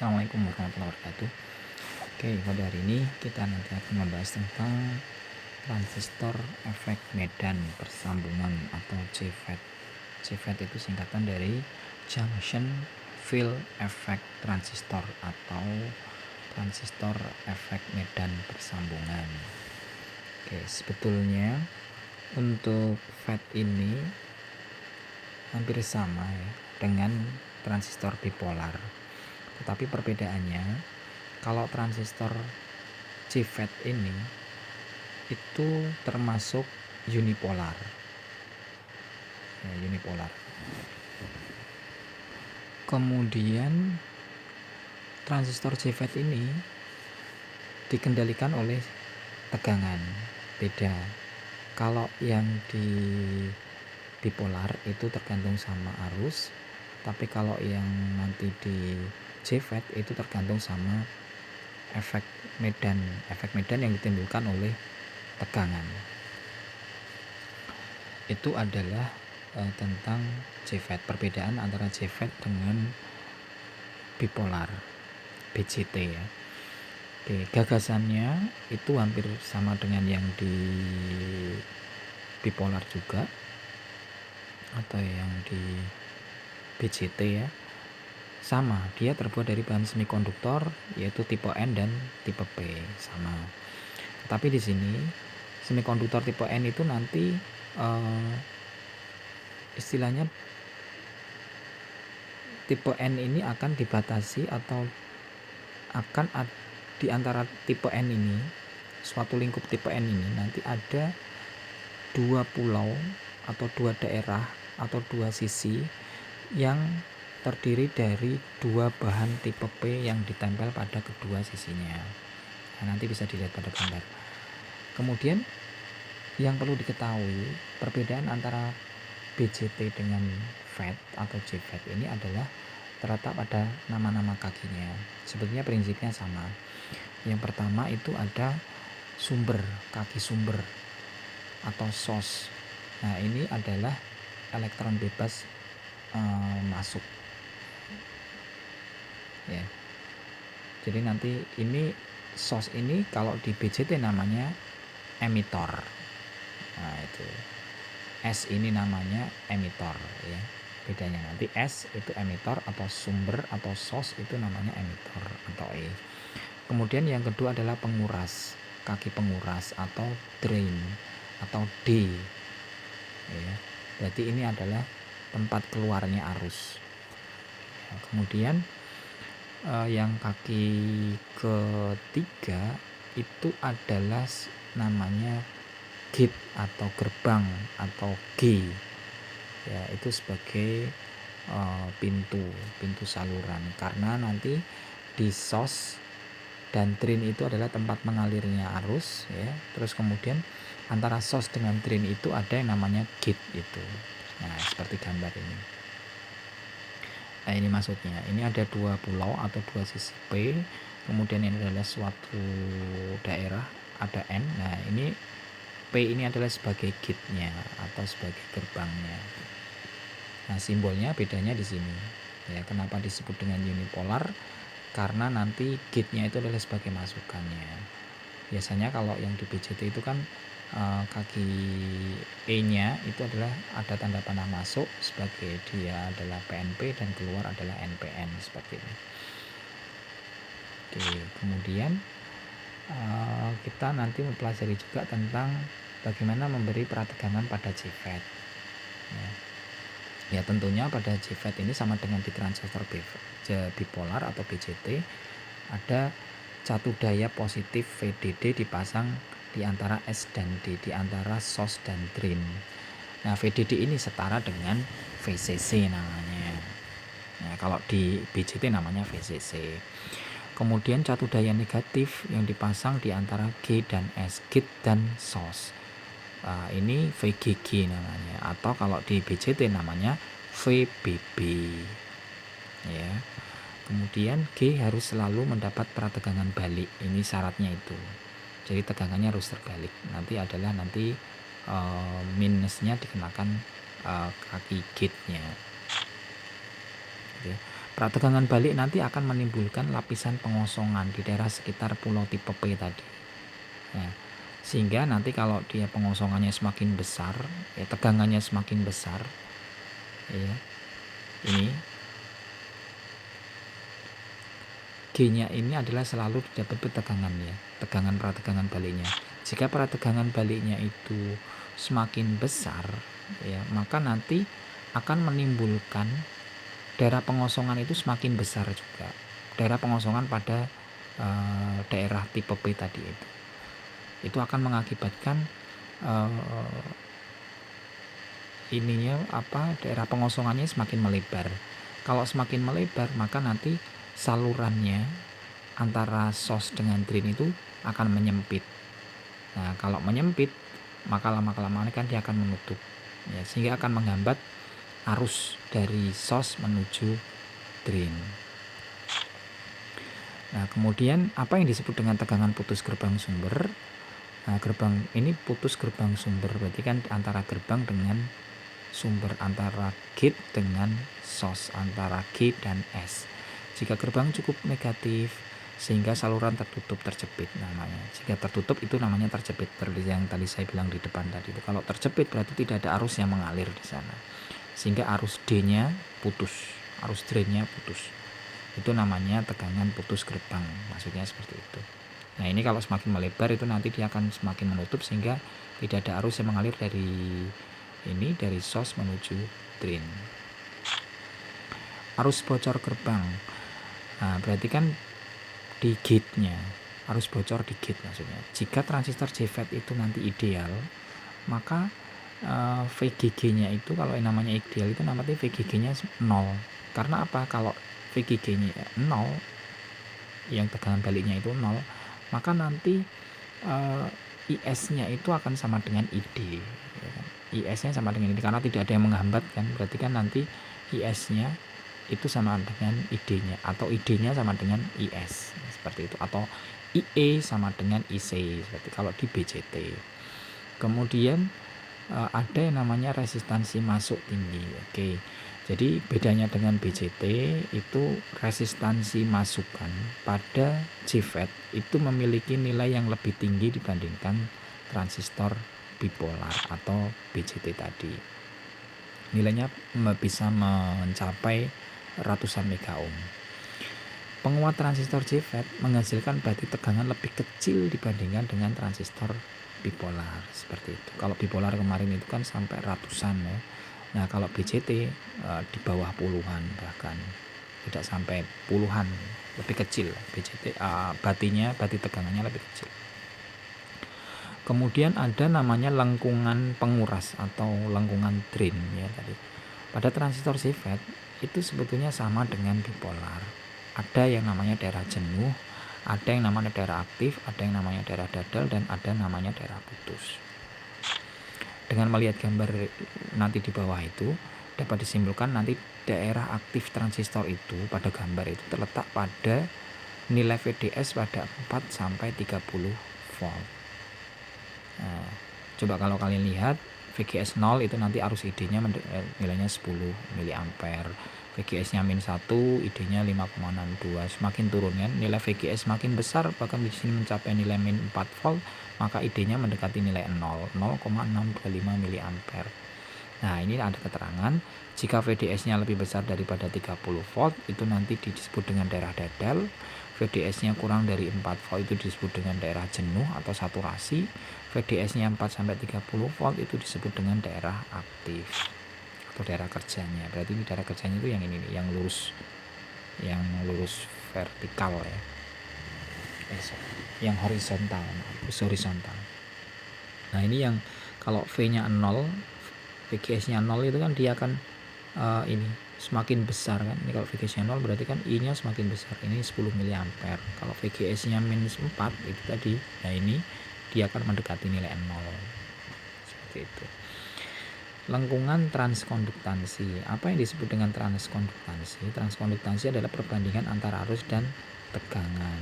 Assalamualaikum warahmatullahi wabarakatuh. Oke, pada hari ini kita nanti akan membahas tentang transistor efek medan persambungan atau JFET. JFET itu singkatan dari Junction Field Effect Transistor atau transistor efek medan persambungan. Oke, sebetulnya untuk FET ini hampir sama ya dengan transistor bipolar. Tetapi perbedaannya, kalau transistor JFET ini itu termasuk unipolar. Ya, unipolar. Kemudian transistor JFET ini dikendalikan oleh tegangan. Beda. Kalau yang di bipolar itu tergantung sama arus, tapi kalau yang nanti di JFET itu tergantung sama efek medan yang ditimbulkan oleh tegangan. Itu adalah tentang JFET, perbedaan antara JFET dengan bipolar, BJT ya. Oke, gagasannya itu hampir sama dengan yang di bipolar juga atau yang di BJT ya. Sama, dia terbuat dari bahan semikonduktor yaitu tipe N dan tipe P, sama. Tapi di sini semikonduktor tipe N itu nanti istilahnya tipe N ini akan dibatasi atau akan di antara tipe N ini, suatu lingkup tipe N ini nanti ada dua pulau atau dua daerah atau dua sisi yang terdiri dari dua bahan tipe P yang ditempel pada kedua sisinya. Nah, nanti bisa dilihat pada gambar. Kemudian yang perlu diketahui, perbedaan antara BJT dengan FET atau JFET ini adalah terletak pada nama-nama kakinya. Sebetulnya prinsipnya sama. Yang pertama itu ada sumber, kaki sumber atau source. Nah, ini adalah elektron bebas masuk ya. Jadi nanti ini source ini kalau di BJT namanya emitor. Nah, itu S ini namanya emitor ya. Bedanya nanti S itu emitor atau sumber atau source itu namanya emitor atau E. Kemudian yang kedua adalah penguras, kaki penguras atau drain atau D ya. Berarti ini adalah tempat keluarnya arus ya. Kemudian yang kaki ketiga itu adalah namanya gate atau gerbang atau G ya, itu sebagai pintu saluran, karena nanti di source dan drain itu adalah tempat mengalirnya arus ya. Terus kemudian antara source dengan drain itu ada yang namanya gate itu. Nah, seperti gambar ini. Nah, ini maksudnya, ini ada dua pulau atau dua sisi P, kemudian ini adalah suatu daerah, ada N. Nah, ini P ini adalah sebagai gate-nya atau sebagai gerbangnya. Nah, simbolnya bedanya di sini. Ya, kenapa disebut dengan unipolar? Karena nanti gate-nya itu adalah sebagai masukannya. Biasanya kalau yang di BJT itu kan kaki E-nya itu adalah ada tanda panah masuk sebagai dia adalah PNP dan keluar adalah NPN seperti ini. Oke, kemudian kita nanti mempelajari juga tentang bagaimana memberi perategangan pada JFET. Ya, tentunya pada JFET ini sama dengan di transistor bipolar atau BJT, ada satu daya positif VDD dipasang di antara S dan D, di antara source dan drain. Nah, VDD ini setara dengan VCC namanya. Nah, kalau di BJT namanya VCC. Kemudian satu daya negatif yang dipasang di antara G dan S, gate dan source. Ini VGG namanya, atau kalau di BJT namanya VBB ya. Kemudian G harus selalu mendapat perategangan balik, ini syaratnya itu. Jadi tegangannya harus terbalik. Nanti adalah minusnya dikenakan kaki gate-nya. Oke. Prategangan balik nanti akan menimbulkan lapisan pengosongan di daerah sekitar pulau tipe P tadi. Nah, sehingga nanti kalau dia pengosongannya semakin besar, ya tegangannya semakin besar, ya ini G-nya ini adalah selalu didapat tegangannya, tegangan prategangan baliknya. Jika prategangan baliknya itu semakin besar, ya maka nanti akan menimbulkan daerah pengosongan itu semakin besar juga. Daerah pengosongan pada daerah tipe P tadi itu akan mengakibatkan daerah pengosongannya semakin melebar. Kalau semakin melebar, maka nanti salurannya antara source dengan drain itu akan menyempit. Nah, kalau menyempit, maka lama-kelamaan kan dia akan menutup, ya, sehingga akan menghambat arus dari source menuju drain. Nah, kemudian apa yang disebut dengan tegangan putus gerbang sumber? Nah, gerbang ini putus gerbang sumber berarti kan antara gerbang dengan sumber, antara gate dengan source, antara G dan S. Jika gerbang cukup negatif sehingga saluran tertutup, terjepit namanya. Jika tertutup itu namanya terjepit, yang tadi saya bilang di depan tadi itu. Kalau terjepit berarti tidak ada arus yang mengalir di sana, sehingga arus D-nya putus, arus drain-nya putus. Itu namanya tegangan putus gerbang, maksudnya seperti itu. Nah, ini kalau semakin melebar itu nanti dia akan semakin menutup sehingga tidak ada arus yang mengalir dari source menuju drain. Arus bocor gerbang. Nah, berarti kan di gate-nya, arus bocor di gate maksudnya. Jika transistor JFET itu nanti ideal, maka VGG-nya itu, kalau yang namanya ideal itu namanya VGG-nya 0. Karena apa? Kalau VGG-nya 0, yang tegangan baliknya itu 0, maka nanti IS-nya itu akan sama dengan ID, ya kan? IS-nya sama dengan ID karena tidak ada yang menghambat kan, berarti kan nanti IS-nya itu sama dengan ID-nya, atau ID-nya sama dengan IS seperti itu, atau IE sama dengan IC seperti kalau di BJT. Kemudian ada yang namanya resistansi masuk tinggi. Oke. Jadi bedanya dengan BJT itu resistansi masukan pada JFET itu memiliki nilai yang lebih tinggi dibandingkan transistor bipolar atau BJT tadi. Nilainya bisa mencapai ratusan mega ohm. Penguat transistor JFET menghasilkan berarti tegangan lebih kecil dibandingkan dengan transistor bipolar seperti itu. Kalau bipolar kemarin itu kan sampai ratusan ya. Nah, kalau BJT di bawah puluhan, bahkan tidak sampai puluhan, lebih kecil. BJT bati tegangannya lebih kecil. Kemudian ada namanya lengkungan penguras atau lengkungan drain ya tadi. Pada transistor JFET itu sebetulnya sama dengan bipolar. Ada yang namanya daerah jenuh, ada yang namanya daerah aktif, ada yang namanya daerah dadal, dan ada namanya daerah putus. Dengan melihat gambar nanti di bawah itu dapat disimpulkan nanti daerah aktif transistor itu pada gambar itu terletak pada nilai VDS pada 4 sampai 30 volt. Nah, coba kalau kalian lihat VGS 0 itu nanti arus ID-nya nilainya 10 mA. VGS-nya -1, ID-nya 5,62. Semakin turun kan, nilai VGS semakin besar, bahkan di sini mencapai nilai -4 volt, maka ID-nya mendekati nilai 0,625 mA. Nah, ini ada keterangan jika VDS-nya lebih besar daripada 30 volt itu nanti disebut dengan daerah dadal. VDS-nya kurang dari 4 volt itu disebut dengan daerah jenuh atau saturasi. VDS-nya 4 sampai 30 volt itu disebut dengan daerah aktif atau daerah kerjanya. Berarti ini daerah kerjanya itu yang ini nih, yang lurus vertikal ya. Yang horizontal. Nah, ini yang kalau V-nya 0, VGS-nya 0 itu kan dia akan ini semakin besar kan. Ini kalau VGS-nya 0 berarti kan I-nya semakin besar. Ini 10 mA. Kalau VGS-nya -4 itu tadi, nah ini dia akan mendekati nilai 0. Seperti itu. Lengkungan transkonduktansi. Apa yang disebut dengan transkonduktansi? Transkonduktansi adalah perbandingan antara arus dan tegangan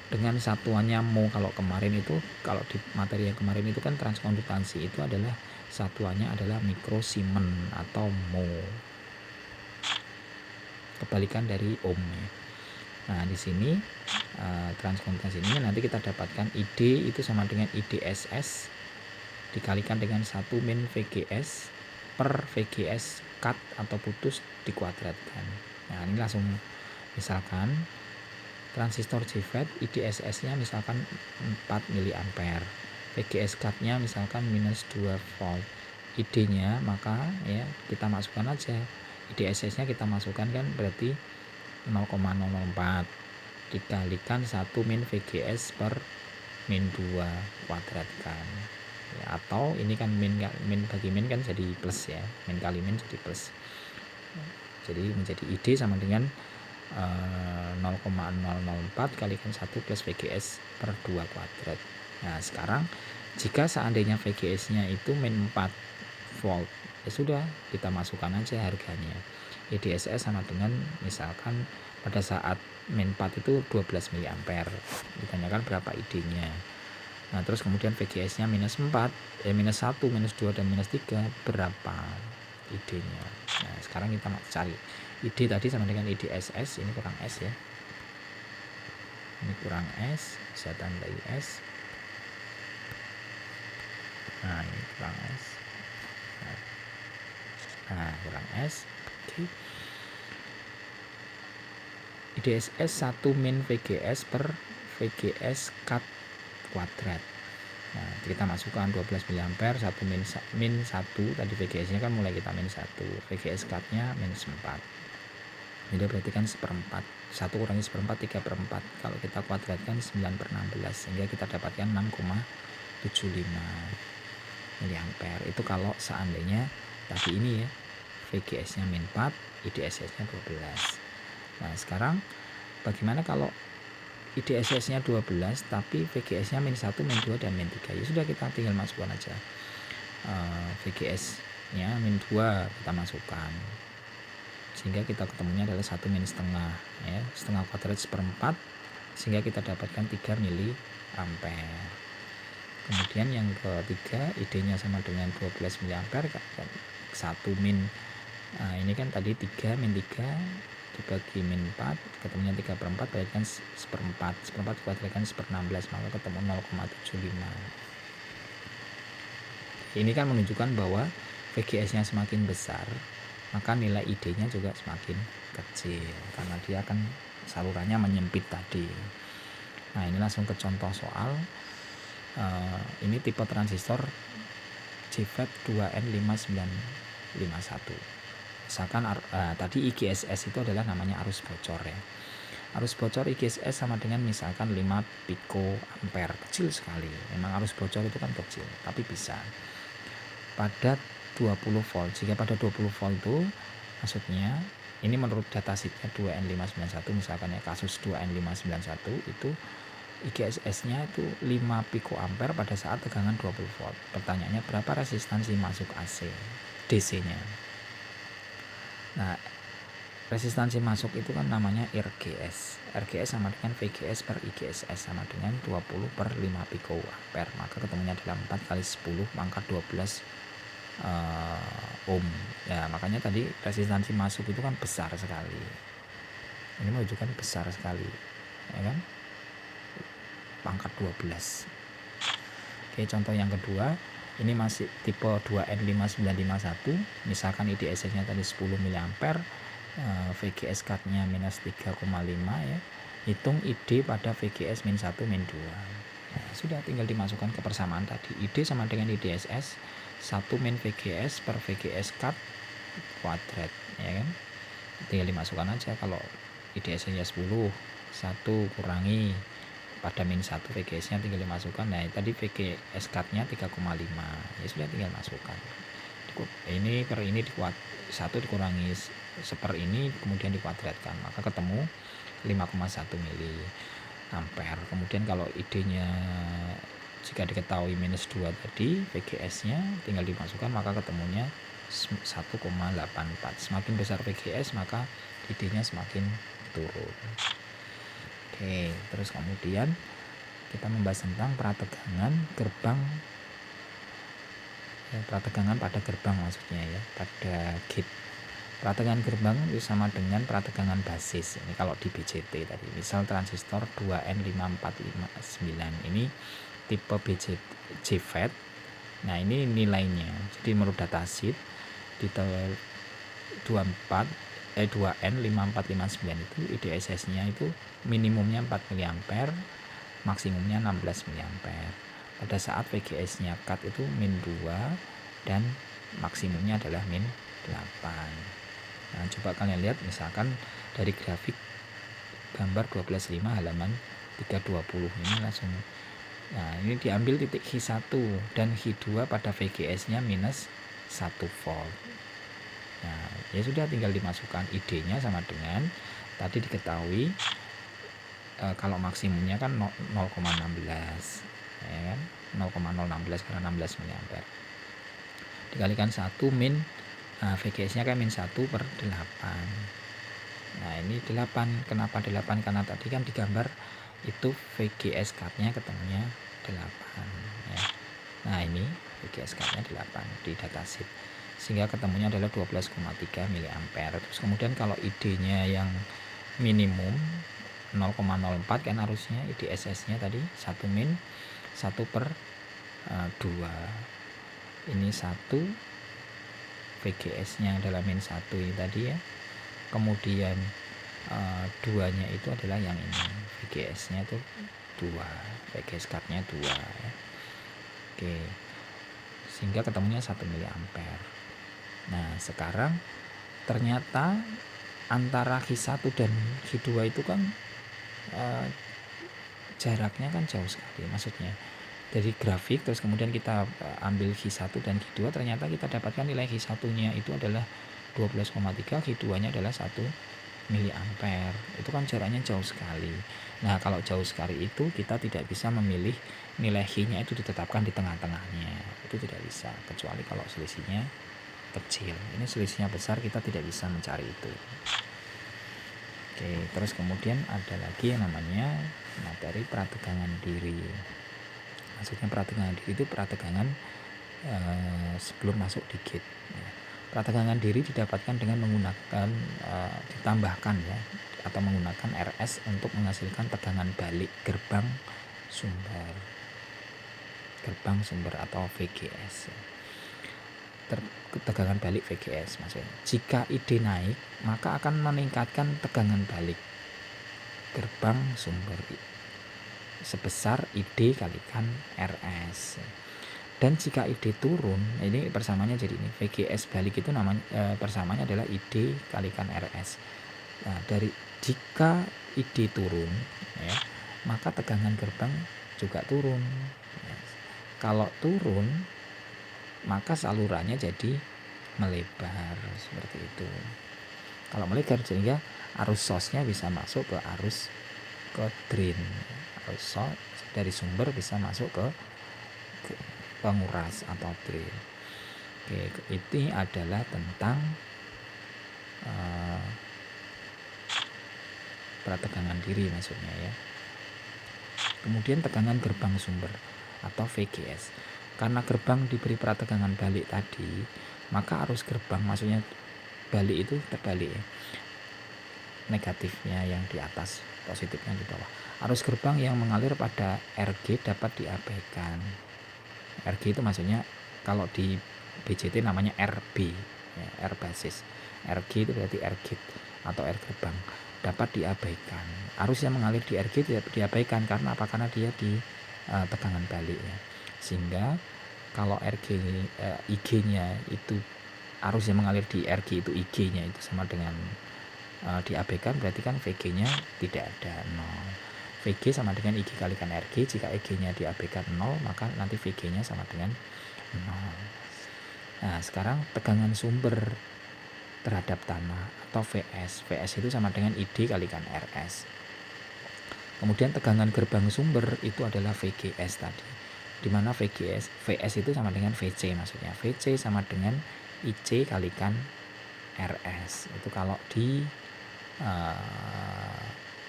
dengan satuannya mho. Kalau kemarin itu, kalau di materi yang kemarin itu kan transkonduktansi itu adalah satuannya adalah mikrosiemens atau mho. kebalikan dari ohm ya. Nah di sini transkonduktor ini nanti kita dapatkan ID itu sama dengan IDSS dikalikan dengan 1 min VGS per VGS cut atau putus dikuadratkan. Nah ini langsung, misalkan transistor JFET IDSS nya misalkan 4 mA, VGS cut nya misalkan minus 2 volt, ID nya maka ya kita masukkan aja, IDSS nya kita masukkan kan berarti 0,004 dikalikan 1 min VGS per min 2 kuadratkan ya, atau ini kan min bagi min kan jadi plus ya, min kali min jadi plus, jadi menjadi ID sama dengan 0,004 kalikan 1 plus VGS per 2 kuadrat. Nah sekarang jika seandainya VGS nya itu min 4 volt ya sudah kita masukkan aja harganya, IDSS sama dengan misalkan pada saat min 4 itu 12 mA, ditanyakan berapa ID nya. Nah terus kemudian VGS nya minus 4 minus 1 minus 2 dan minus 3 berapa ID nya. Nah sekarang kita mau cari ID tadi sama dengan IDSS, ini kurang S ya, ini kurang S, bisa tandai S, nah ini kurang S, nah kurang S. Oke. IDSS 1 min VGS per VGS cut kuadrat. Nah kita masukkan 12 mA 1 min 1 tadi VGS nya kan mulai kita min 1, VGS cut nya minus 4, jadi berarti kan 1/4, 1 kurangi 1/4 3/4, kalau kita kuadratkan 9/16 sehingga kita dapatkan 6,75 mA. Itu kalau seandainya tadi ini ya VGS nya min 4 IDSS nya 12. Nah sekarang bagaimana kalau IDSS nya 12 tapi VGS nya min 1 min 2 dan min 3, ya sudah kita tinggal masukkan aja VGS nya min 2 kita masukkan sehingga kita ketemunya adalah 1 min setengah ya, setengah kuadrat 1/4 sehingga kita dapatkan 3 mA. Kemudian yang ketiga ID nya sama dengan 12 mA 1 min, nah ini kan tadi 3 min 3 dibagi min 4 ketemunya 3/4 berarti kan 1/4 kuadratkan 1/16 maka ketemu 0,75. Ini kan menunjukkan bahwa VGS nya semakin besar maka nilai ID nya juga semakin kecil karena dia akan salurannya menyempit tadi. Nah ini langsung ke contoh soal. Ini tipe transistor JFET 2N5951. Misalkan tadi IGSS itu adalah namanya arus bocor ya. Arus bocor IGSS sama dengan misalkan 5 pikoampere, kecil sekali. Memang arus bocor itu kan kecil, tapi bisa pada 20 volt. Jika pada 20 volt itu maksudnya ini menurut datasheetnya 2N591 misalkan ya, kasus 2N591 itu IGSS nya itu 5 pikoampere pada saat tegangan 20 volt. Pertanyaannya berapa resistansi masuk AC DC nya. Nah resistansi masuk itu kan namanya RGS. RGS sama dengan VGS per IGSS sama dengan 20 per 5 pikoampere, maka ketemunya adalah 4 kali 10 pangkat 12 ohm ya, makanya tadi resistansi masuk itu kan besar sekali, ini menunjukkan besar sekali ya kan, pangkat 12. Oke, contoh yang kedua ini masih tipe 2N5951, misalkan IDSS nya tadi 10 mA, VGS cut nya minus 3,5 ya, hitung ID pada VGS min 1 min 2. Nah, sudah tinggal dimasukkan ke persamaan tadi, ID sama dengan IDSS 1 min VGS per VGS cut kuadrat ya kan, tinggal dimasukkan aja. Kalau IDSS nya 10, 1 kurangi pada min 1 VGS nya tinggal dimasukkan. Nah tadi VGS cut nya 3,5 ya sudah tinggal masukkan. Ini per ini 1 dikurangi seper ini kemudian dikuadratkan maka ketemu 5,1 mA. Kemudian kalau ID nya jika diketahui minus 2 tadi VGS nya tinggal dimasukkan maka ketemunya 1,84. Semakin besar VGS maka ID nya semakin turun. Oke, terus kemudian kita membahas tentang prategangan gerbang, prategangan pada gerbang maksudnya ya, pada gate. Prategangan gerbang itu sama dengan prategangan basis. Ini kalau di BJT tadi, misal transistor 2N5459 ini tipe JFET. Nah, ini nilainya. Jadi menurut datasheet di 2N5459 itu IDSS-nya itu minimumnya 4 mA, maksimumnya 16 mA. Pada saat VGS-nya cut itu min 2 dan maksimumnya adalah min 8. Nah, coba kalian lihat misalkan dari grafik gambar 12.5 halaman 320 ini langsung. Nah, ini diambil titik H1 dan H2 pada VGS-nya minus 1 volt. Nah, ya sudah tinggal dimasukkan ID-nya sama dengan tadi diketahui kalau maksimumnya kan 0,16 ya kan, 0,016 karena 16 mA dikalikan 1 min VGS-nya kan min 1/8. Nah, ini 8. Kenapa 8? Karena tadi kan digambar itu VGS cut-nya ketemunya 8 ya. Nah, ini VGS cut-nya 8 di datasheet. Sehingga ketemunya adalah 12,3 mA. Terus kemudian kalau ID-nya yang minimum 0,04 kan harusnya IDSS-nya tadi 1 min 1/2. Ini 1 VGS-nya adalah min 1 ini tadi ya. Kemudian 2-nya itu adalah yang ini. VGS-nya itu 2, VGS cut-nya 2 ya. Oke. Sehingga ketemunya 1 mA. Nah, sekarang ternyata antara H1 dan H2 itu kan jaraknya kan jauh sekali. Maksudnya dari grafik terus kemudian kita ambil H1 dan H2, ternyata kita dapatkan nilai H1-nya itu adalah 12,3, H2-nya adalah 1 mA. Itu kan jaraknya jauh sekali. Nah, kalau jauh sekali itu kita tidak bisa memilih nilai H-nya itu ditetapkan di tengah-tengahnya. Itu tidak bisa, kecuali kalau selisihnya kecil. Ini selisihnya besar, kita tidak bisa mencari itu. Oke, terus kemudian ada lagi yang namanya materi prategangan diri. Maksudnya prategangan diri itu prategangan sebelum masuk di gate. Prategangan diri didapatkan dengan menggunakan ditambahkan ya atau menggunakan RS untuk menghasilkan tegangan balik gerbang sumber atau VGS. Tegangan balik VGS maksudnya. Jika ID naik, maka akan meningkatkan tegangan balik gerbang sumber sebesar ID kalikan RS. Dan jika ID turun, ini persamaannya jadi ini VGS balik itu namanya persamaannya adalah ID kalikan RS. Nah, jika ID turun ya, maka tegangan gerbang juga turun. Ya. Kalau turun, maka salurannya jadi melebar seperti itu. Kalau melebar sehingga arus source-nya bisa masuk ke drain. Arus source dari sumber bisa masuk ke penguras atau drain. Oke, ini adalah tentang prategangan diri maksudnya ya. Kemudian tegangan gerbang sumber atau VGS. Karena gerbang diberi prategangan balik tadi, maka arus gerbang maksudnya balik itu terbalik ya. Negatifnya yang di atas, positifnya di bawah. Arus gerbang yang mengalir pada RG dapat diabaikan. RG itu maksudnya kalau di BJT namanya RB ya, R basis. RG itu berarti R gate atau R gerbang dapat diabaikan. Arus yang mengalir di RG tidak diabaikan karena apa? Karena dia di tegangan balik ya. Sehingga kalau IG-nya itu arus yang mengalir di RG itu IG-nya itu sama dengan diabaikan, berarti kan VG-nya tidak ada 0. VG sama dengan IG kalikan RG. Jika IG-nya diabaikan 0, maka nanti VG-nya sama dengan 0. Nah, sekarang tegangan sumber terhadap tanah atau VS. VS itu sama dengan ID kalikan RS. Kemudian tegangan gerbang sumber itu adalah VGS tadi. Di mana VS itu sama dengan VC maksudnya. VC sama dengan IC kalikan RS. Itu kalau di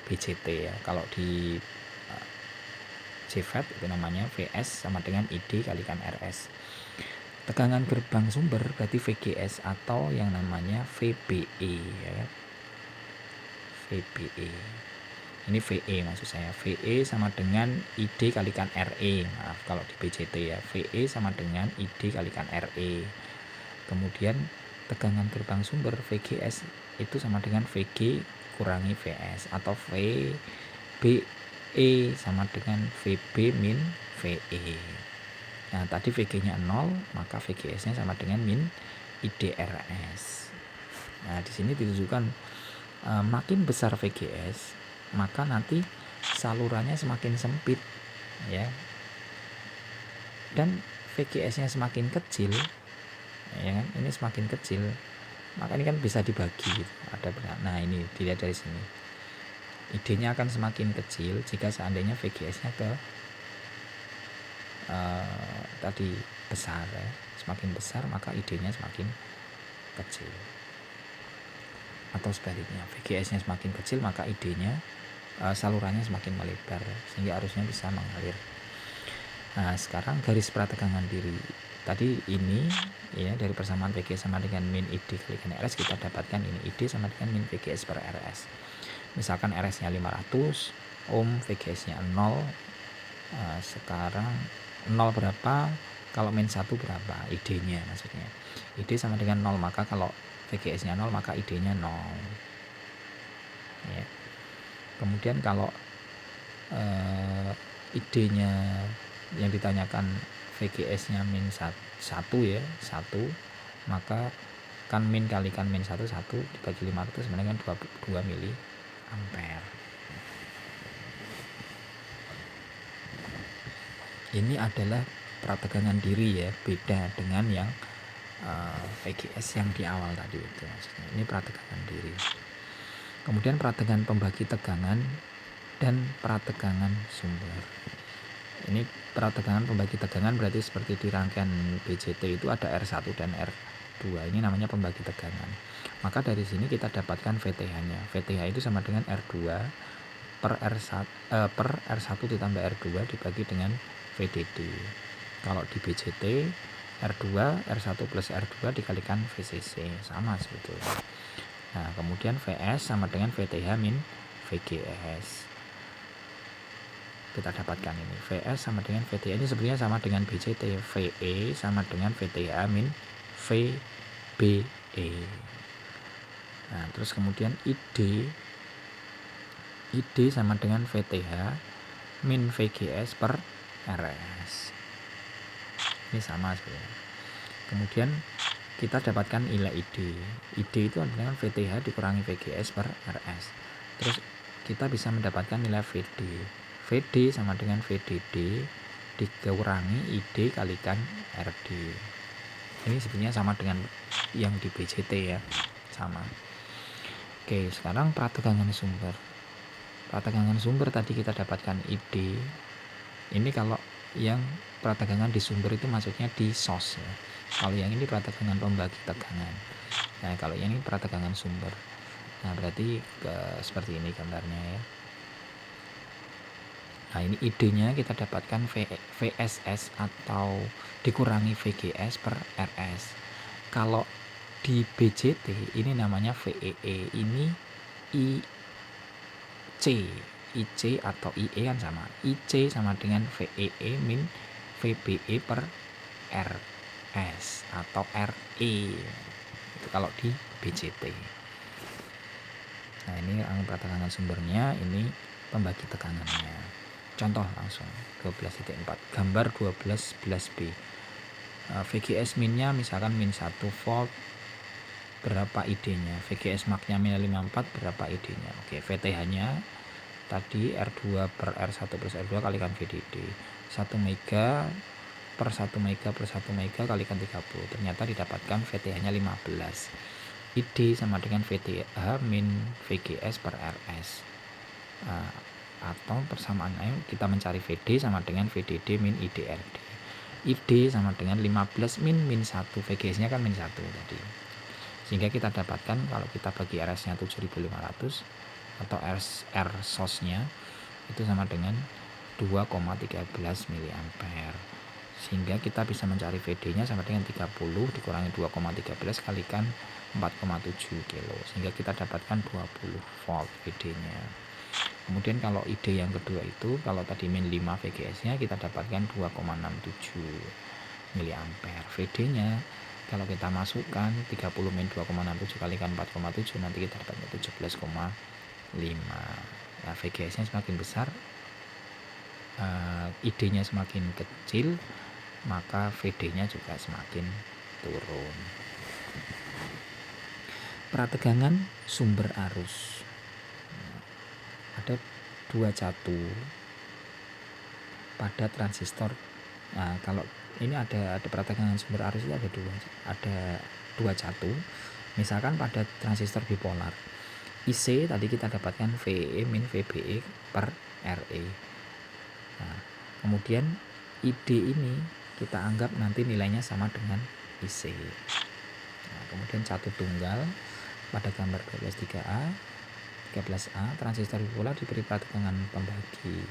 BJT ya. Kalau di JFET itu namanya VS sama dengan ID kalikan RS. Tegangan gerbang sumber berarti VGS atau yang namanya VBE ya. VBE. Ini VE maksud saya. VE sama dengan ID kalikan RE. Maaf kalau di BCT ya. VE sama dengan ID kalikan RE. Kemudian tegangan gerbang sumber VGS itu sama dengan VG kurangi VS atau VBE sama dengan VB min VE. Nah, tadi VG-nya 0, maka VGS-nya sama dengan min IDRS. Nah, di sini ditunjukkan makin besar VGS, maka nanti salurannya semakin sempit ya. Dan VGS-nya semakin kecil ya kan, ini semakin kecil, maka ini kan bisa dibagi gitu. Nah, ini dilihat dari sini. ID-nya akan semakin kecil jika seandainya VGS-nya ke tadi besar ya. Semakin besar maka ID-nya semakin kecil. Atau sebaliknya, VGS-nya semakin kecil maka ID-nya salurannya semakin melebar sehingga arusnya bisa mengalir. Nah, sekarang garis prategangan diri. Tadi ini ya, dari persamaan VGS sama dengan min ID kalikan RS kita dapatkan ini ID sama dengan min VGS per RS. Misalkan RS-nya 500 ohm, VGS-nya 0. Sekarang 0 berapa? Kalau min 1 berapa? ID-nya maksudnya. ID sama dengan 0, maka kalau VGS-nya 0 maka ID-nya 0. Ya. Kemudian kalau ID-nya yang ditanyakan VGS-nya min 1 ya, 1, maka kan min kalikan min 1 dibagi 500 sama dengan 2 mili ampere. Ini adalah prategangan diri ya, beda dengan yang VGS yang di awal tadi itu maksudnya. Ini prategangan diri. Kemudian prategangan pembagi tegangan dan prategangan sumber. Ini prategangan pembagi tegangan berarti seperti di rangkaian BCT itu ada R1 dan R2. Ini namanya pembagi tegangan. Maka dari sini kita dapatkan VTH-nya. VTH itu sama dengan R2 per R1 ditambah R2 dibagi dengan VDD. Kalau di BCT R2 R1 plus R2 dikalikan VCC, sama sebetulnya. Nah, kemudian VS sama dengan VTH min VGS. Kita dapatkan ini VS sama dengan VTH, ini sebenarnya sama dengan BCT. VE sama dengan VTH min VBE. Nah, terus kemudian ID sama dengan VTH min VGS per RS. Ini sama sebenarnya. Kemudian kita dapatkan nilai ID. ID itu adalah VTH dikurangi VGS per RS. Terus kita bisa mendapatkan nilai VD. VD sama dengan VDD dikurangi ID kalikan RD. Ini sebenarnya sama dengan yang di BCT ya, sama. Oke, sekarang prategangan sumber. Prategangan sumber tadi kita dapatkan ID. Ini kalau yang prategangan di sumber itu maksudnya di SOS ya. Kalau yang ini prategangan pembagi tegangan. Nah, kalau yang ini prategangan sumber. Nah, berarti seperti ini gambarnya ya. Nah, ini ID-nya kita dapatkan VSS atau dikurangi VGS per RS. Kalau di BCT ini namanya VEE, ini IC atau IE kan sama. IC sama dengan VEE min VBE per RS atau RE. Itu kalau di BCT. Nah, ini prategangan sumbernya, ini pembagi tegangannya. Contoh langsung 12.4 gambar 12.11b. VGS minnya misalkan min 1 volt, berapa ID-nya? VGS max-nya min 54, berapa ID-nya? Oke, VTH-nya tadi R2 per R1 plus R2 kalikan VDD 1 mega per 1 mega per 1 mega kalikan 30. Ternyata didapatkan VTH-nya 15. ID sama dengan VTH min VGS per RS. Atau persamaannya kita mencari VD sama dengan VDD min IDRD. ID sama dengan 15 min 1, VGS-nya kan min 1 tadi. Sehingga kita dapatkan kalau kita bagi RS-nya 7500 atau R SOS-nya itu sama dengan 2,13 mA. sehingga kita bisa mencari VD-nya sama dengan 30 dikurangi 2,13 kalikan 4,7 kilo, sehingga kita dapatkan 20 volt VD-nya. Kemudian kalau ide yang kedua itu, kalau tadi min 5 VGS-nya kita dapatkan 2,67 miliampere. VD-nya kalau kita masukkan 30 min 2,67 kalikan 4,7, nanti kita dapatnya 17,5. Nah, VGS-nya semakin besar, idenya semakin kecil, maka VD-nya juga semakin turun. Prategangan sumber arus. Ada 2 catu pada transistor. Nah, kalau ini ada prategangan sumber arus itu ada dua catu. Misalkan pada transistor bipolar, IC tadi kita dapatkan VEE min VBE per RE. Nah, kemudian ID ini kita anggap nanti nilainya sama dengan IC. Nah, kemudian catu tunggal pada gambar 13A transistor bipolar diberi prategangan pembagi.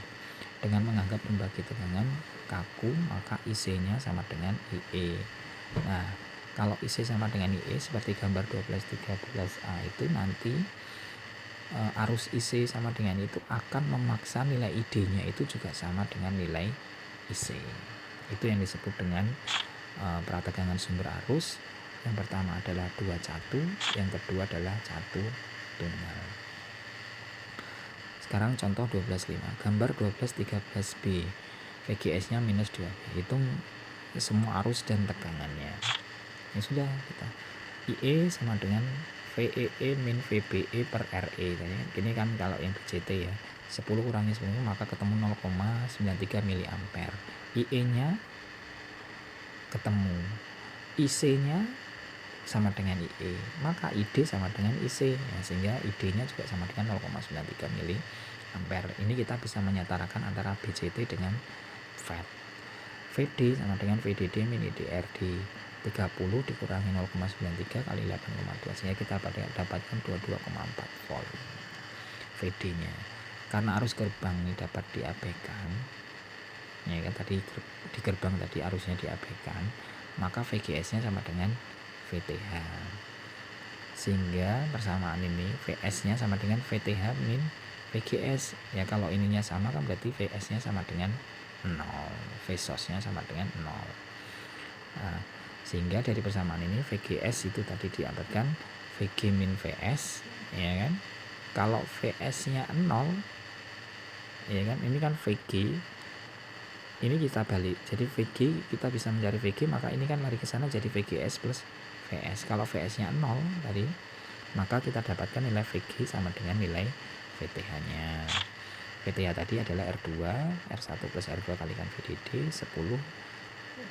Dengan menganggap pembagi tegangan kaku, maka IC-nya sama dengan IE. Nah, kalau IC sama dengan IE seperti gambar 1213A itu nanti arus IC sama dengan itu akan memaksa nilai ID-nya itu juga sama dengan nilai IC. Itu yang disebut dengan prategangan sumber arus. Yang pertama adalah 2 catu, yang kedua adalah catu tunggal. Sekarang contoh 12.5, gambar 1213B, VGS-nya minus 2B, hitung semua arus dan tegangannya. Ya sudah, kita IE sama dengan VEE min VBE per RE. Ini kan kalau yang BCT ya, 10 kurangi 10 maka ketemu 0,93 miliampere. IE-nya ketemu, IC-nya sama dengan IE, maka ID sama dengan IC, ya, sehingga ID-nya juga sama dengan 0,93 miliampere. Ini kita bisa menyetarakan antara BCT dengan FET. VD sama dengan VDD min IDRD, 30 dikurangi 0,93 kali 8,2, sehingga kita dapatkan 22,4 volt VD-nya. Karena arus gerbang ini dapat diabaikan, ya kan, tadi di gerbang tadi arusnya diabaikan, maka VGS-nya sama dengan VTH, sehingga persamaan ini VS-nya sama dengan VTH min VGS. Ya kalau ininya sama kan berarti VS-nya sama dengan 0, VSOS-nya sama dengan 0. Nah, sehingga dari persamaan ini VGS itu tadi diabaikan VG min VS, ya kan. Kalau VS-nya 0, ya kan, ini kan VG, ini kita balik jadi VG, kita bisa mencari VG, maka ini kan lari ke sana jadi VGS plus VS. Kalau VS-nya 0 tadi, maka kita dapatkan nilai VG sama dengan nilai VTH-nya. VTH tadi adalah R2, R1 plus R2 kalikan VDD, 10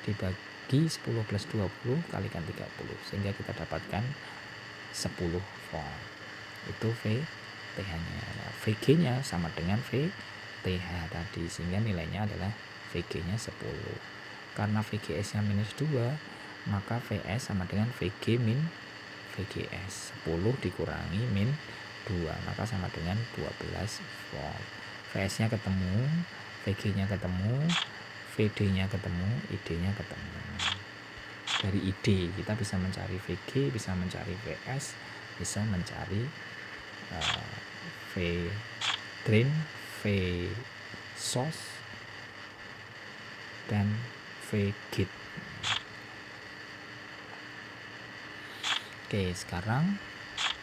dibagi 10 plus 20 kalikan 30, sehingga kita dapatkan 10 volt. Itu VTH-nya. Nah, VG-nya sama dengan VTH tadi, sehingga nilainya adalah VG-nya 10. Karena VGS-nya minus 2, maka VS sama dengan VG min VGS, 10 dikurangi min 2, maka sama dengan 12 volt. VS-nya ketemu, VG-nya ketemu, VD-nya ketemu, ID-nya ketemu. Dari ID kita bisa mencari VG, bisa mencari VS, bisa mencari V drain, V source, dan V gate. Oke, sekarang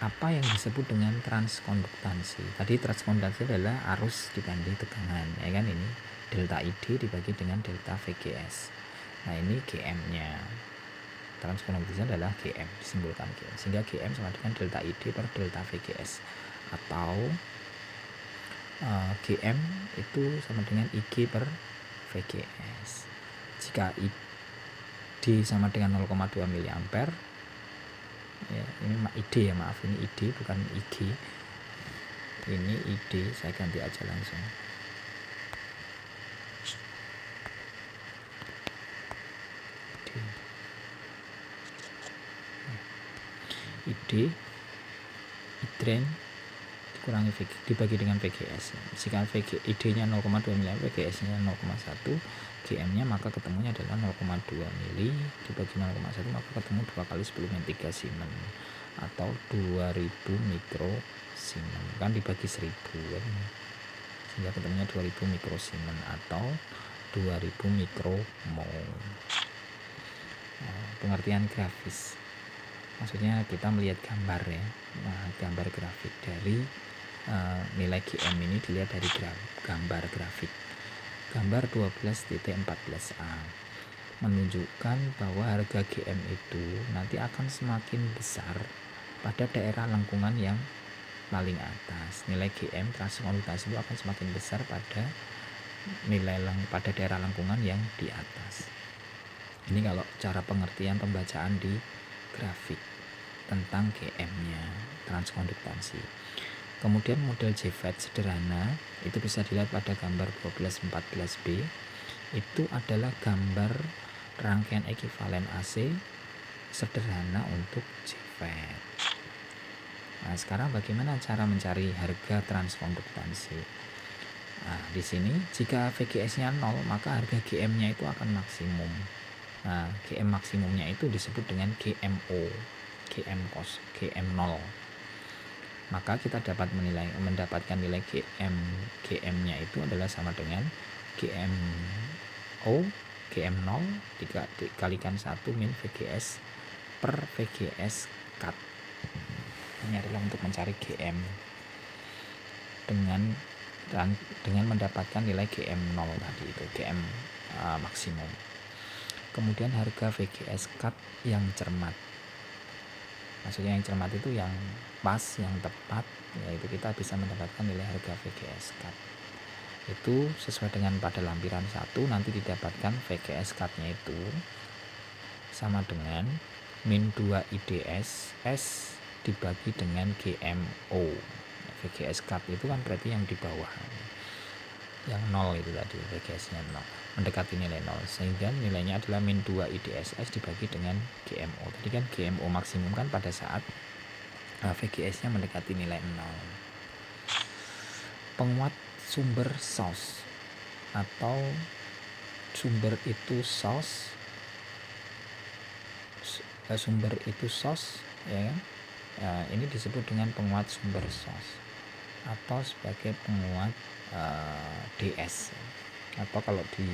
apa yang disebut dengan transkonduktansi? Tadi transkonduktansi adalah arus dibanding tegangan, ya kan, ini delta ID dibagi dengan delta VGS. Nah, ini GM-nya. Transkonduktansi adalah GM, disimbolkan GM, sehingga GM sama dengan delta ID per delta VGS, atau GM itu sama dengan IG per VGS. Jika ID sama dengan 0,2 miliampere, ya, ini ID ya, maaf, ini ID bukan IG, ini ID, saya ganti aja langsung. ID drain dikurangi dibagi dengan VGS. Jika ID-nya 0,2 miliampere, VGS-nya 0,1, GM-nya, maka ketemunya adalah 0,2 mili dibagi 0,1, maka ketemu 2 kali 10⁻³ Siemens atau 2000 mikrosiemens, kan dibagi 1000 kan, sehingga ketemunya 2000 mikrosiemens atau 2000 mikromol. Pengertian grafis, maksudnya kita melihat gambar ya, gambar grafik dari nilai GM ini dilihat dari gambar grafik. Gambar 12.14a menunjukkan bahwa harga GM itu nanti akan semakin besar pada daerah lengkungan yang paling atas. Nilai GM transkonduktansi itu akan semakin besar pada pada daerah lengkungan yang di atas. Ini kalau cara pengertian pembacaan di grafik tentang GM-nya, transkonduktansi. Kemudian model JFET sederhana itu bisa dilihat pada gambar 1214b. Itu adalah gambar rangkaian ekivalen AC sederhana untuk JFET. Nah, sekarang bagaimana cara mencari harga transkonduktansi? Nah, di sini jika VGS-nya 0, maka harga GM-nya itu akan maksimum. Nah, GM maksimumnya itu disebut dengan GMO, GM0. Maka kita dapat mendapatkan nilai GM-nya itu adalah sama dengan GM0 dikalikan 1 min VGS per VGS cut. Ini adalah untuk mencari GM dengan mendapatkan nilai GM0 tadi, itu GM maksimum. Kemudian harga VGS cut yang cermat, maksudnya yang cermat itu yang pas, yang tepat, yaitu kita bisa mendapatkan nilai harga VGS cut itu sesuai dengan pada lampiran 1, nanti didapatkan VGS cut-nya itu sama dengan min 2 IDS S dibagi dengan GMO. VGS cut itu kan berarti yang di bawah, yang 0 itu tadi, VGS-nya 0, mendekati nilai 0, sehingga nilainya adalah min 2 IDSS dibagi dengan GMO. Tadi kan GMO maksimum kan pada saat VGS-nya mendekati nilai 0. Penguat sumber source atau sumber itu source ya kan? Ini disebut dengan penguat sumber source atau sebagai penguat DS, atau kalau di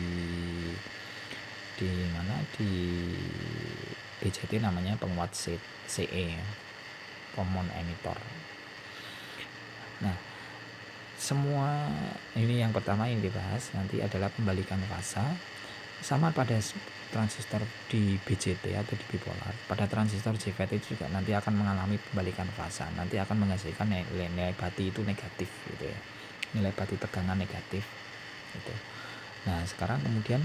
BJT namanya penguat CE, common emitter. Nah, semua ini yang pertama yang dibahas nanti adalah pembalikan fasa. Sama pada transistor di BJT atau di bipolar, pada transistor JFET itu juga nanti akan mengalami pembalikan fasa, nanti akan menghasilkan nilai bati itu negatif gitu ya, nilai bati tegangan negatif gitu. Nah, sekarang kemudian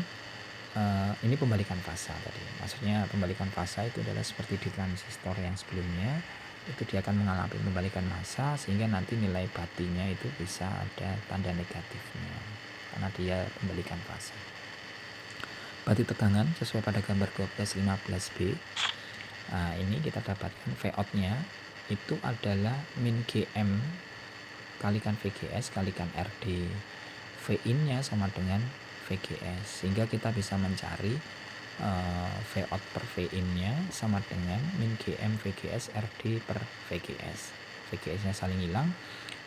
ini pembalikan fasa tadi, maksudnya pembalikan fasa itu adalah seperti di transistor yang sebelumnya, itu dia akan mengalami pembalikan massa sehingga nanti nilai batinya itu bisa ada tanda negatifnya karena dia pembalikan fasa. Bati tegangan sesuai pada gambar 1215b. Nah, ini kita dapatkan Vout-nya itu adalah min GM kalikan VGS kalikan RD. Vin-nya sama dengan VGS, sehingga kita bisa mencari Vout per Vin-nya sama dengan min GM VGS RD per VGS. VGS-nya saling hilang,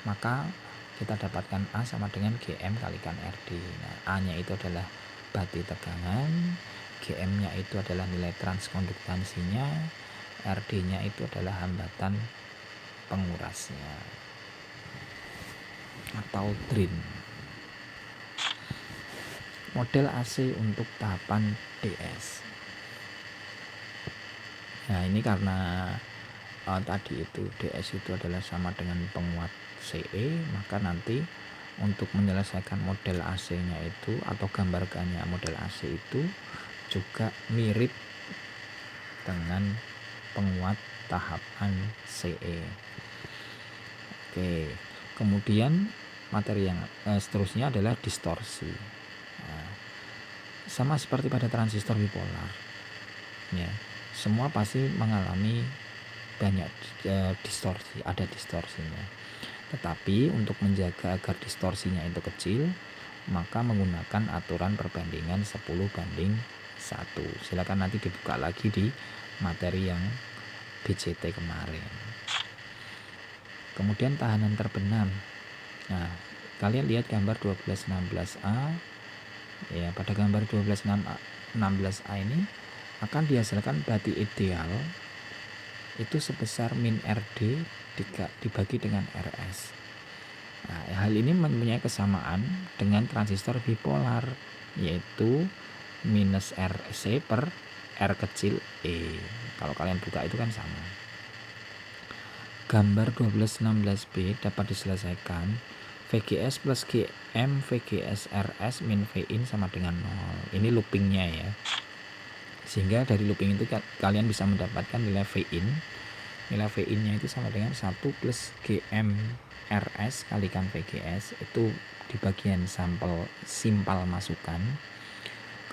maka kita dapatkan A sama dengan GM kalikan RD. Nah, A-nya itu adalah bati tegangan, GM-nya itu adalah nilai transkonduktansinya, RD-nya itu adalah hambatan pengurasnya atau drain. Model AC untuk tahapan DS. Nah, ini karena tadi itu DS itu adalah sama dengan penguat CE, maka nanti untuk menyelesaikan model AC-nya itu atau gambarkannya model AC itu juga mirip dengan penguat tahapan CE. Oke, kemudian materi yang seterusnya adalah distorsi. Nah, sama seperti pada transistor bipolar, ya, semua pasti mengalami banyak distorsi, ada distorsinya. Tetapi untuk menjaga agar distorsinya itu kecil, maka menggunakan aturan perbandingan 10:1. Silakan nanti dibuka lagi di materi yang BCT kemarin. Kemudian tahanan terbenam. Nah, kalian lihat gambar 1216A. Ya, pada gambar 1216A ini akan dihasilkan bati ideal itu sebesar min RD dibagi dengan RS. Nah, hal ini mempunyai kesamaan dengan transistor bipolar, yaitu minus RC per R kecil E. Kalau kalian buka itu kan sama. Gambar 1216B dapat diselesaikan VGS plus GM VGS RS min Vin sama dengan 0. Ini loopingnya ya. Sehingga dari looping itu kalian bisa mendapatkan nilai Vin. Nilai Vin-nya itu sama dengan 1 plus GM RS kalikan VGS, itu di bagian simpal masukan.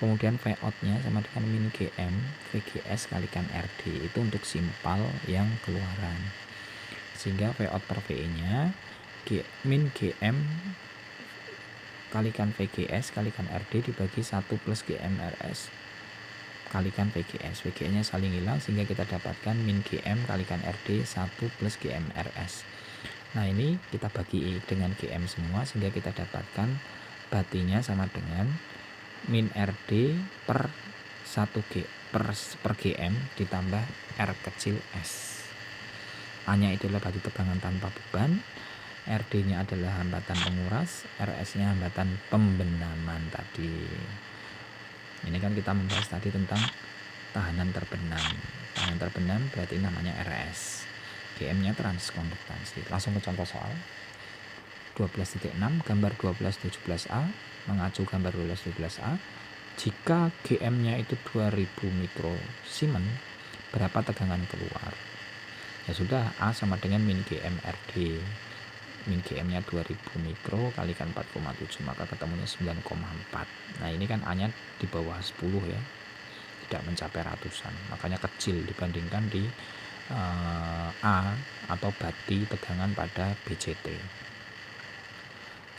Kemudian Vout-nya sama dengan min GM VGS kalikan RD, itu untuk simpal yang keluaran. Sehingga Vout per Vin-nya min GM kalikan VGS kalikan RD dibagi 1 plus GM RS kalikan VGS. VGS-nya saling hilang sehingga kita dapatkan min GM kalikan RD 1 plus GM RS. Nah, ini kita bagi dengan GM semua sehingga kita dapatkan batinya sama dengan min RD per 1G per GM ditambah R kecil S. A-nya itu adalah batu tegangan tanpa beban, RD-nya adalah hambatan penguras, RS-nya hambatan pembenaman tadi. Ini kan kita membahas tadi tentang tahanan terbenam. Tahanan terbenam berarti namanya RS. GM-nya transkonduktansi. Langsung ke contoh soal. 12.6 gambar 1217A mengacu gambar 1217A. Jika GM-nya itu 2000 mikrosiemens, berapa tegangan keluar? Ya sudah, A sama dengan min GM RD. Min GM-nya 2000 mikro kalikan 4,7, maka ketemunya 9,4. Nah, ini kan A-nya di bawah 10 ya, tidak mencapai ratusan, makanya kecil dibandingkan di A atau bati tegangan pada BCT.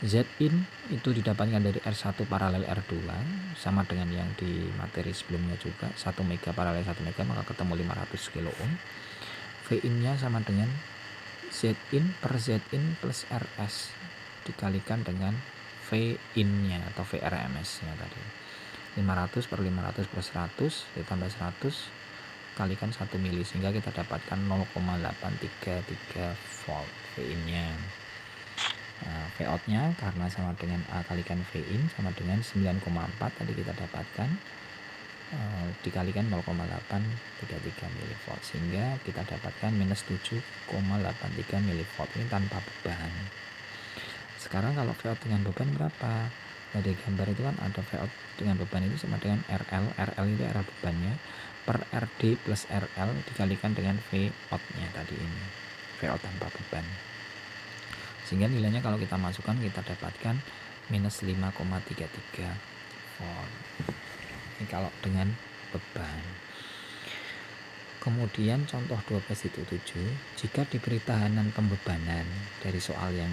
Zin itu didapatkan dari R1 paralel R2 sama dengan yang di materi sebelumnya juga, 1 mega paralel 1 mega, maka ketemu 500 kilo ohm. Vin-nya sama dengan Zin per Zin plus RS dikalikan dengan Vin-nya atau VRMS-nya tadi. 500 per 500 per 100 ditambah 100 kalikan 1 mili sehingga kita dapatkan 0,833 volt Vin-nya. Nah, Vout-nya karena sama dengan A kalikan Vin sama dengan 9,4 tadi kita dapatkan, dikalikan 0,833 mV sehingga kita dapatkan minus 7,83 mV. Ini tanpa beban. Sekarang kalau Vout dengan beban berapa? Nah, di gambar itu kan ada Vout dengan beban itu sama dengan RL itu adalah bebannya per RD plus RL dikalikan dengan Vout-nya tadi ini, Vout tanpa beban. Sehingga nilainya kalau kita masukkan kita dapatkan minus 5,33 volt. Ini kalau dengan beban. Kemudian contoh 12.7, jika diberi tahanan pembebanan dari soal yang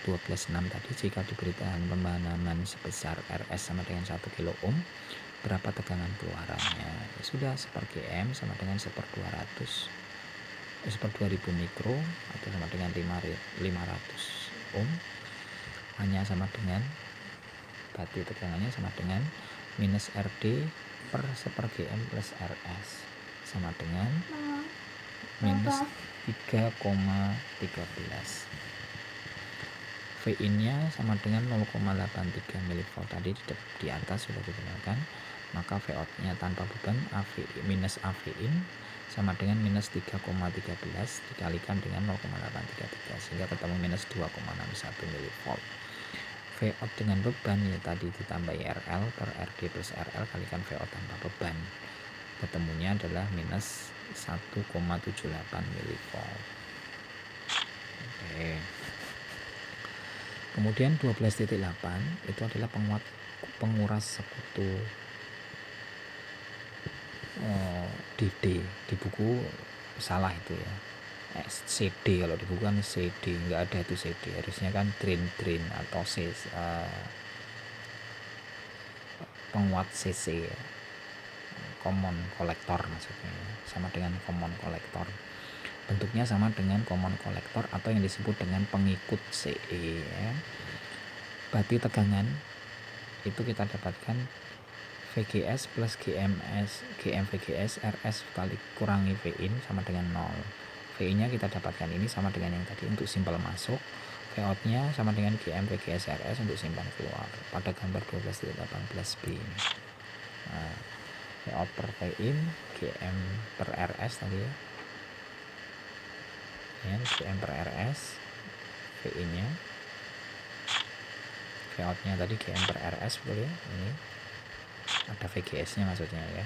12.6 tadi, jika diberi tahanan pembebanan sebesar RS sama dengan 1 kilo ohm, berapa tegangan keluarannya? Ya sudah, 1/GM sama dengan 1/200 1/2000 mikro atau sama dengan 500 ohm, hanya sama dengan bati tegangannya sama dengan minus RD per 1/GM plus RS sama dengan minus 3,13. Vin-nya sama dengan 0,83 mV tadi di atas sudah digunakan, maka Vout-nya tanpa beban minus AVin sama dengan minus 3,13 dikalikan dengan 0,833 sehingga ketemu minus 2,61 mV. Vout dengan beban ya tadi ditambah RL per RD plus RL kalikan Vout tanpa beban, ketemunya adalah minus 1,78 mV. Oke. Kemudian 12.8 itu adalah penguras sekutu di buku salah itu ya, CD, kalau di buku kan CD, nggak ada itu CD, harusnya kan drain atau penguat CC ya. Common collector maksudnya, sama dengan common collector, bentuknya sama dengan common collector atau yang disebut dengan pengikut CE ya. Bati tegangan itu kita dapatkan VGS plus GM VGS RS kali kurangi VIN sama dengan 0. VIN nya kita dapatkan ini sama dengan yang tadi untuk simpel masuk, Vout nya sama dengan GM VGS RS untuk simpan keluar pada gambar 12.18b. Nah, Vout per VIN, GM per RS tadi ya, GM per RS, VIN nya, Vout nya tadi GM per RS betul ya, ini ada VGS nya maksudnya ya,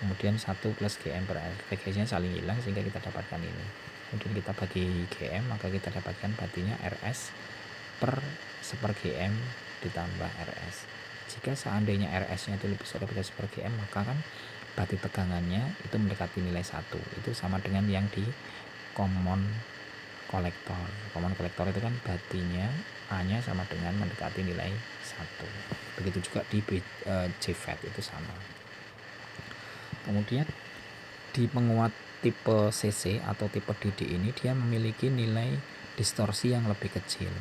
kemudian 1 plus GM per RS, VGS nya saling hilang sehingga kita dapatkan ini, kemudian kita bagi GM maka kita dapatkan batinya RS per 1 GM ditambah RS. Jika seandainya RS nya itu lebih besar daripada 1 GM maka kan bati tegangannya itu mendekati nilai 1, itu sama dengan yang di common collector. Common collector itu kan batinya A nya sama dengan mendekati nilai 1, begitu juga di JFET itu sama. Kemudian di penguat tipe CC atau tipe DD ini dia memiliki nilai distorsi yang lebih kecil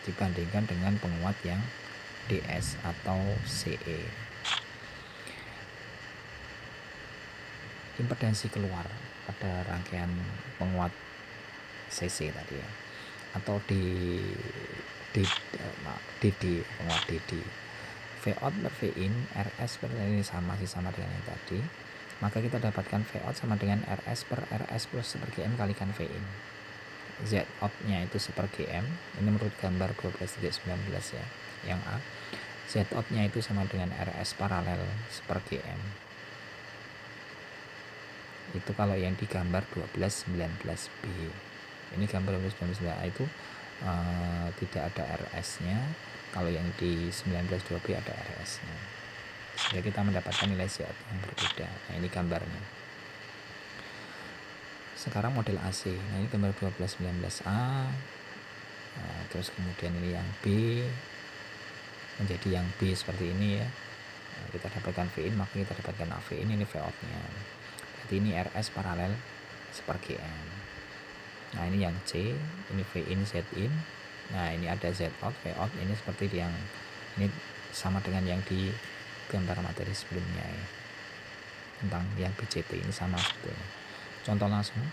dibandingkan dengan penguat yang DS atau CE. Impedansi keluar pada rangkaian penguat CC tadi ya, atau DD penguat DD, Vout per VIN RS per ini sama dengan yang tadi, maka kita dapatkan Vout sama dengan RS per RS plus 1 GM kalikan VIN. Zout nya itu 1 GM, ini menurut gambar 12.19 ya yang A. Zout nya itu sama dengan RS paralel 1 GM, itu kalau yang di gambar 12.19b. Ini gambar 12.19a itu tidak ada RS nya, kalau yang di 19.2b ada RS nya, sehingga kita mendapatkan nilai Zout yang berbeda. Nah ini gambarnya. Sekarang model AC, nah ini gambar 12.19a, terus kemudian ini yang B menjadi yang B seperti ini ya. Nah, kita dapatkan VIN maka kita dapatkan AVIN, ini Vout nya, jadi ini RS paralel 1 GM. Nah ini yang C, ini VIN Zin, nah ini ada Zout Vout, ini seperti yang ini sama dengan yang di gambar materi sebelumnya ya, tentang yang BCT ini sama sebetulnya. Contoh langsung,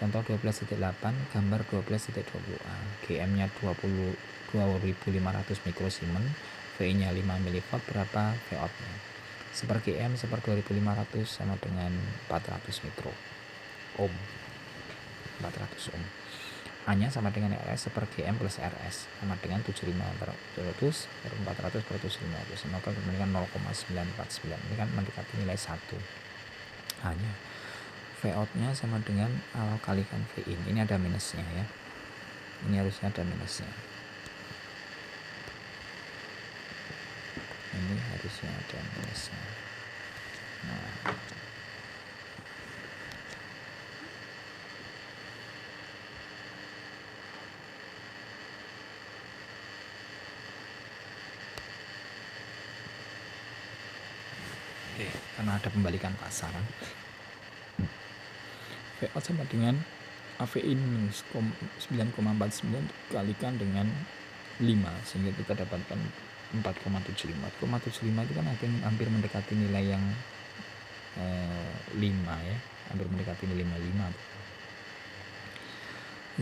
contoh 12.8 gambar 12.20a, GM nya 2500 mikrosiemens, VIN nya 5 mV, berapa Vout nya? 1 GM 1/2500 sama dengan 400 mikro ohm, 400 ohm. A nya sama dengan RS 1 GM plus RS sama dengan 75 per 200 per 400 per 150, maka dengan 0,949, ini kan mendekati nilai 1. A nya Vout nya sama dengan kalikan VIN, ini ada minusnya ya, ini harusnya ada minusnya, ini harusnya ada minusnya. Nah, karena ada pembalikan pasar, Vout sama dengan AVIN minus 9,49 dikalikan dengan 5 sehingga kita dapatkan 4,75. 4,75 itu kan hampir mendekati nilai yang 5 ya, hampir mendekati nilai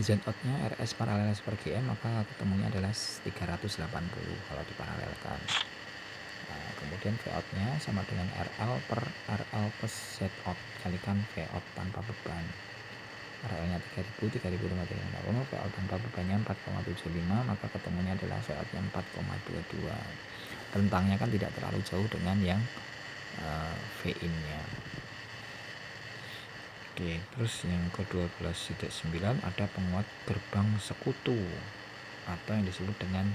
5. Zout nya RS paralel 1 GM maka ketemunya adalah 380 kalau diparalelkan. Nah, kemudian Vout nya sama dengan RL per RL plus Zout kalikan Vout tanpa beban. RL nya 3000, 3540, Vout tanpa bebannya 4,75, maka ketemunya adalah Vout nya 4,22. Rentangnya kan tidak terlalu jauh dengan yang VIN nya. Oke, terus yang ke 12.9 ada penguat gerbang sekutu atau yang disebut dengan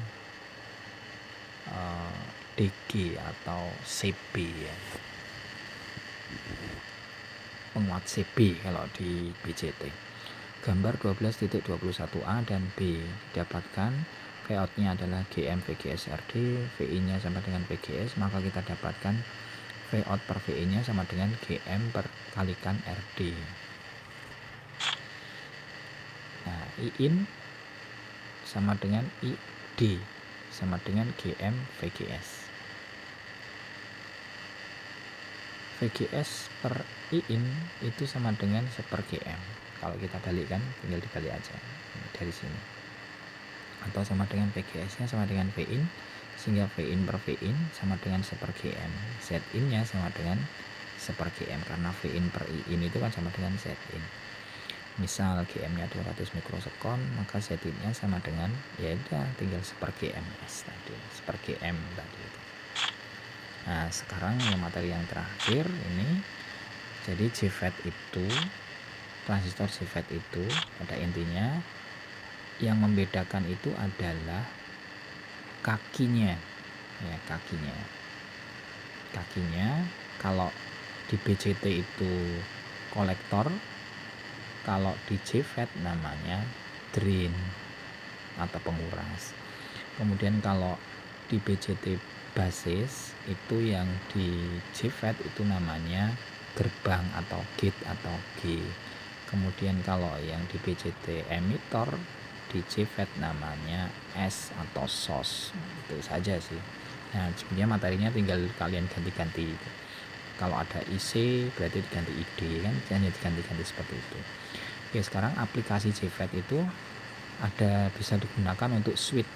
DG atau CB ya. Penguat CB kalau di BCT. Gambar 12.21a dan B didapatkan Vout-nya adalah GM VGS RD, VI-nya sama dengan VGS, maka kita dapatkan Vout per VI-nya sama dengan GM per kalikan RD. Nah, IIN sama dengan ID sama dengan GM VGS. VGS per IIN itu sama dengan 1 per GM. Kalau kita balikkan, tinggal dibalik aja dari sini. Atau sama dengan VGS-nya sama dengan VIN, sehingga VIN per VIN sama dengan 1 per GM. ZIN-nya sama dengan 1 per GM, karena VIN per IIN itu kan sama dengan ZIN. Misal GM-nya 200 mikrosekon, maka ZIN-nya sama dengan, ya udah tinggal 1 per GMS tadi, 1 per GM tadi. Nah, sekarang yang materi yang terakhir ini, jadi JFET itu, transistor JFET itu pada intinya yang membedakan itu adalah kakinya, ya kakinya. Kalau di BCT itu kolektor, kalau di JFET namanya drain atau penguras. Kemudian kalau di BCT basis itu, yang di JFET itu namanya gerbang atau gate atau G. Kemudian kalau yang di BCT emitor di JFET namanya S atau SOS. Itu saja sih. Nah, sebenarnya materinya tinggal kalian ganti-ganti. Kalau ada IC berarti diganti ID, kan hanya diganti-ganti seperti itu. Oke, sekarang aplikasi JFET itu ada, bisa digunakan untuk switch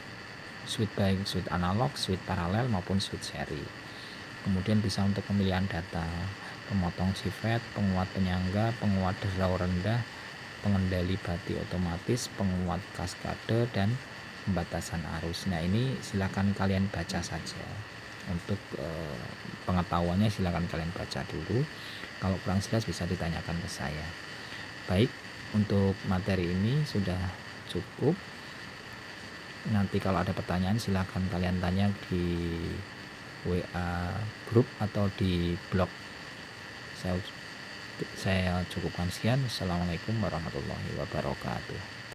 baik switch analog, switch paralel maupun switch seri. Kemudian bisa untuk pemilihan data, pemotong JFET, penguat penyangga, penguat draw rendah, pengendali bati otomatis, penguat kaskade, dan pembatasan arus. Nah, ini silakan kalian baca saja. Untuk pengetahuannya silakan kalian baca dulu. Kalau kurang jelas bisa ditanyakan ke saya. Baik, untuk materi ini sudah cukup. Nanti kalau ada pertanyaan silakan kalian tanya di WA grup atau di blog. Saya cukupkan sekian. Assalamualaikum warahmatullahi wabarakatuh.